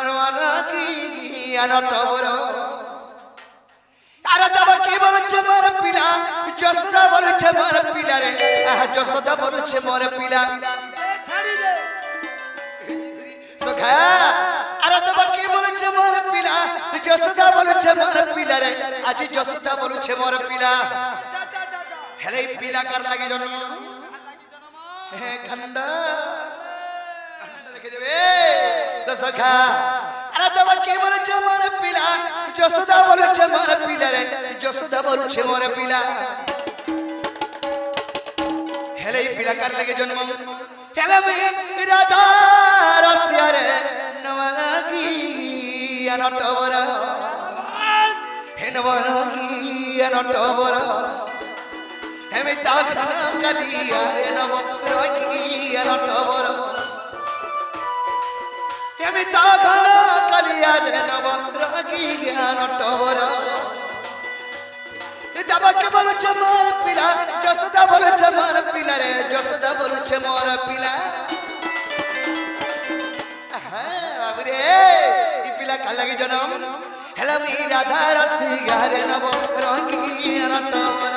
নরমানা কি আনটবর আর তব কি বলছে মোর পিলা যশোদা বলছে মোর পিলা রে যশোদা বলছে মোর পিলা সখা আর তব কি বলছে মোর পিলা যশোদা বলছে মোর পিলা রে আজ যশোদা বলছে মোর পিলা হেলে পিলা কার লাগি জন্ম হে খন্ড দেখে যাবে তো সখা আর তব কি বলছে মোর পিলা যশোদা বলছে মোর পিলা রে যশোদা বলছে মোর পিলা হেলে পিলা কার লাগি জন্ম হেলে রাধা রসিয়া রে নমনা কি আনটবর হে নমনা কি আনটবর হেমি তাখা কালিয়া রে নব রকি আনটবর হেমি তাখা কালিয়া রে নব রকি আনটবর দাবাকে বলছে মোর পিলা যশোদা বলছে মোর পিলা রে যশোদা বলছে মোর পিলা হ্যাঁ বাবুরে এই পিলা কার লাগি জনম হেলা মি রাধা রসিয়া রে নব রকি আনটবর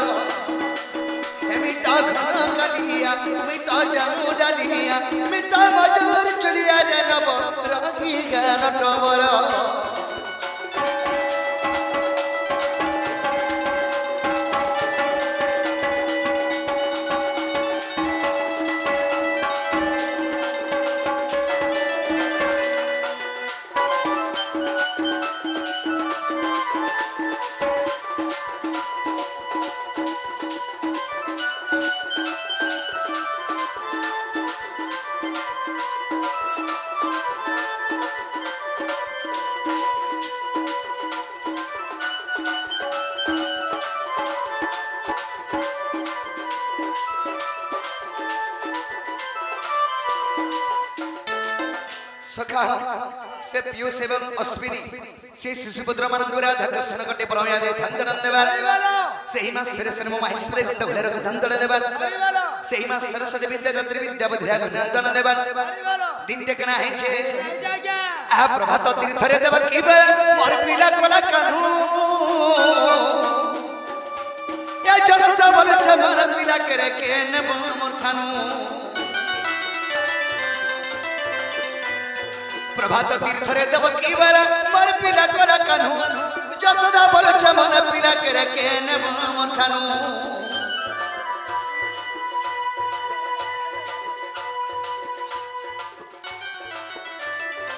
হেমি তাখা কালিয়া মি তো জামু ডালিয়া মি তো মজুর চলিয়া রে নব রকি আনটবর सखा से पीयूष एवं अश्विनी से शिशुपुत्र मानंगु राधा कृष्ण कटे परमया दे धंदन देवर से हिमा सरस्वती महेश्वरी गंड घुलेर धंदन देवर से हिमा सरस्वती विद्या दत्री विद्या बधिरा गुणंदन देवर दिन टेकना है छे आ प्रभात तीर्थ रे देवर की बेर मोर पीला कोला कान्हू या जसोदा बोले छ मोर पीला करे केने मोर थानू प्रभात तीर्थ रे देव की बेला मोर पिला कोला कान्हू जसोदा बोले छ मोर पिला करे केने मोर थानू